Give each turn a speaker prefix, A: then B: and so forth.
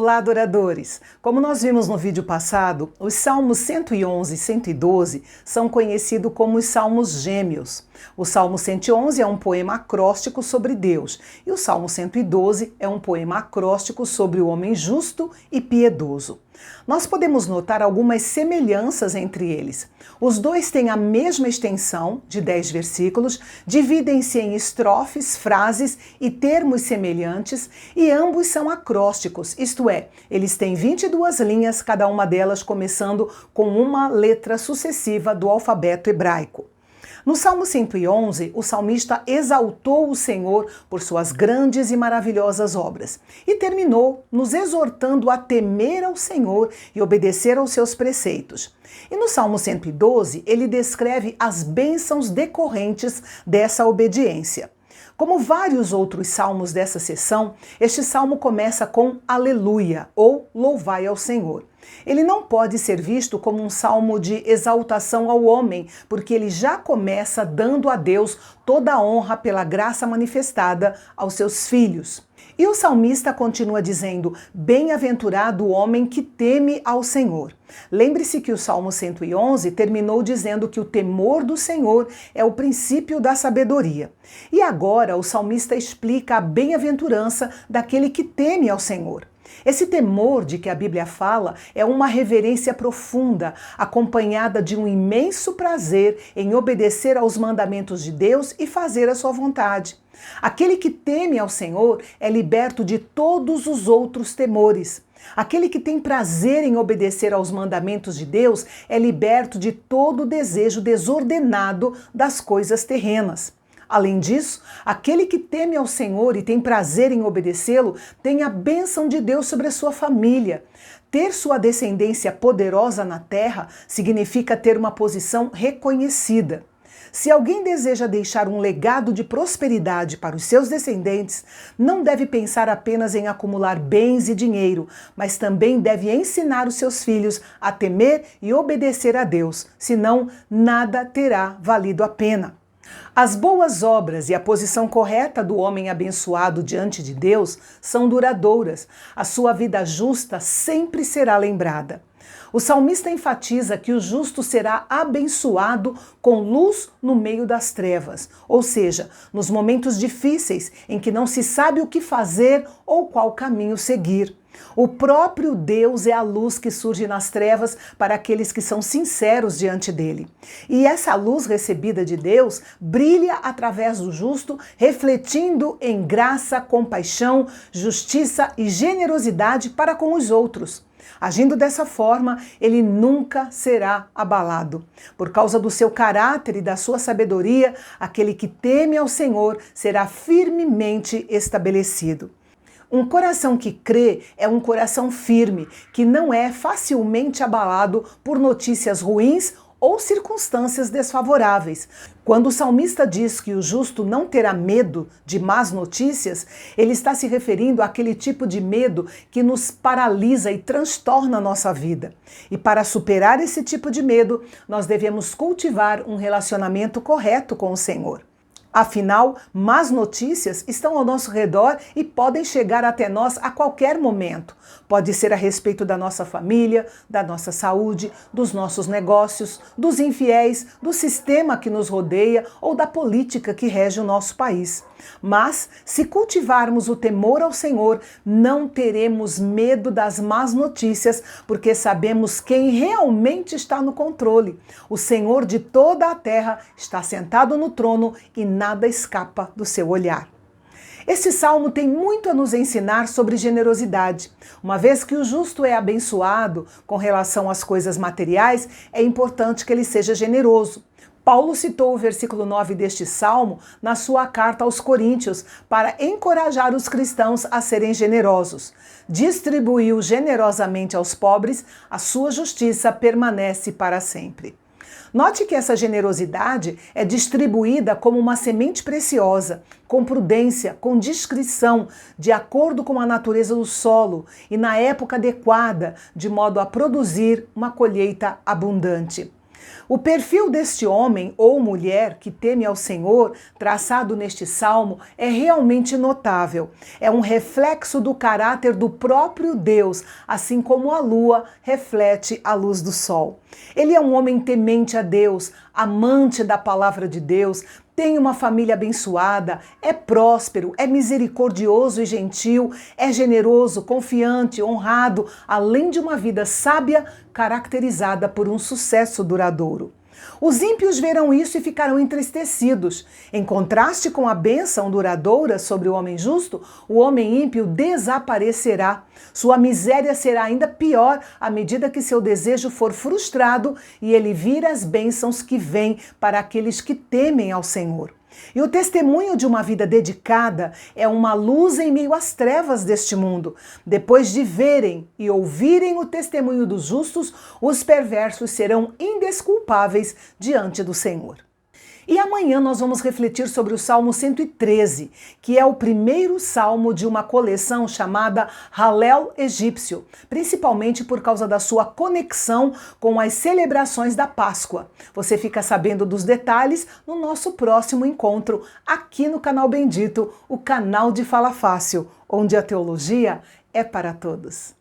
A: Olá, adoradores! Como nós vimos no vídeo passado, os Salmos 111 e 112 são conhecidos como os Salmos Gêmeos. O Salmo 111 é um poema acróstico sobre Deus e o Salmo 112 é um poema acróstico sobre o homem justo e piedoso. Nós podemos notar algumas semelhanças entre eles. Os dois têm a mesma extensão, de 10 versículos, dividem-se em estrofes, frases e termos semelhantes e ambos são acrósticos, isto é, eles têm 22 linhas, cada uma delas começando com uma letra sucessiva do alfabeto hebraico. No Salmo 111, o salmista exaltou o Senhor por suas grandes e maravilhosas obras e terminou nos exortando a temer ao Senhor e obedecer aos seus preceitos. E no Salmo 112, ele descreve as bênçãos decorrentes dessa obediência. Como vários outros salmos dessa seção, este salmo começa com Aleluia, ou Louvai ao Senhor. Ele não pode ser visto como um salmo de exaltação ao homem, porque ele já começa dando a Deus toda a honra pela graça manifestada aos seus filhos. E o salmista continua dizendo, bem-aventurado o homem que teme ao Senhor. Lembre-se que o Salmo 111 terminou dizendo que o temor do Senhor é o princípio da sabedoria. E agora o salmista explica a bem-aventurança daquele que teme ao Senhor. Esse temor de que a Bíblia fala é uma reverência profunda, acompanhada de um imenso prazer em obedecer aos mandamentos de Deus e fazer a sua vontade. Aquele que teme ao Senhor é liberto de todos os outros temores. Aquele que tem prazer em obedecer aos mandamentos de Deus é liberto de todo o desejo desordenado das coisas terrenas. Além disso, aquele que teme ao Senhor e tem prazer em obedecê-lo tem a bênção de Deus sobre a sua família. Ter sua descendência poderosa na terra significa ter uma posição reconhecida. Se alguém deseja deixar um legado de prosperidade para os seus descendentes, não deve pensar apenas em acumular bens e dinheiro, mas também deve ensinar os seus filhos a temer e obedecer a Deus, senão nada terá valido a pena. As boas obras e a posição correta do homem abençoado diante de Deus são duradouras. A sua vida justa sempre será lembrada. O salmista enfatiza que o justo será abençoado com luz no meio das trevas, ou seja, nos momentos difíceis em que não se sabe o que fazer ou qual caminho seguir. O próprio Deus é a luz que surge nas trevas para aqueles que são sinceros diante dele. E essa luz recebida de Deus brilha através do justo, refletindo em graça, compaixão, justiça e generosidade para com os outros. Agindo dessa forma, ele nunca será abalado. Por causa do seu caráter e da sua sabedoria, aquele que teme ao Senhor será firmemente estabelecido. Um coração que crê é um coração firme, que não é facilmente abalado por notícias ruins ou circunstâncias desfavoráveis. Quando o salmista diz que o justo não terá medo de más notícias, ele está se referindo àquele tipo de medo que nos paralisa e transtorna a nossa vida. E para superar esse tipo de medo, nós devemos cultivar um relacionamento correto com o Senhor. Afinal, más notícias estão ao nosso redor e podem chegar até nós a qualquer momento. Pode ser a respeito da nossa família, da nossa saúde, dos nossos negócios, dos infiéis, do sistema que nos rodeia ou da política que rege o nosso país. Mas, se cultivarmos o temor ao Senhor, não teremos medo das más notícias, porque sabemos quem realmente está no controle. O Senhor de toda a terra está sentado no trono e nada escapa do seu olhar. Esse salmo tem muito a nos ensinar sobre generosidade. Uma vez que o justo é abençoado com relação às coisas materiais, é importante que ele seja generoso. Paulo citou o versículo 9 deste salmo na sua carta aos Coríntios para encorajar os cristãos a serem generosos. Distribuiu generosamente aos pobres, a sua justiça permanece para sempre. Note que essa generosidade é distribuída como uma semente preciosa, com prudência, com discrição, de acordo com a natureza do solo e na época adequada, de modo a produzir uma colheita abundante. O perfil deste homem ou mulher que teme ao Senhor, traçado neste salmo, é realmente notável. É um reflexo do caráter do próprio Deus, assim como a lua reflete a luz do sol. Ele é um homem temente a Deus, amante da palavra de Deus, tem uma família abençoada, é próspero, é misericordioso e gentil, é generoso, confiante, honrado, além de uma vida sábia caracterizada por um sucesso duradouro. Os ímpios verão isso e ficarão entristecidos. Em contraste com a bênção duradoura sobre o homem justo, o homem ímpio desaparecerá. Sua miséria será ainda pior à medida que seu desejo for frustrado e ele vir as bênçãos que vêm para aqueles que temem ao Senhor. E o testemunho de uma vida dedicada é uma luz em meio às trevas deste mundo. Depois de verem e ouvirem o testemunho dos justos, os perversos serão indesculpáveis diante do Senhor. E amanhã nós vamos refletir sobre o Salmo 113, que é o primeiro salmo de uma coleção chamada Halel Egípcio, principalmente por causa da sua conexão com as celebrações da Páscoa. Você fica sabendo dos detalhes no nosso próximo encontro aqui no Canal Bendito, o canal de Fala Fácil, onde a teologia é para todos.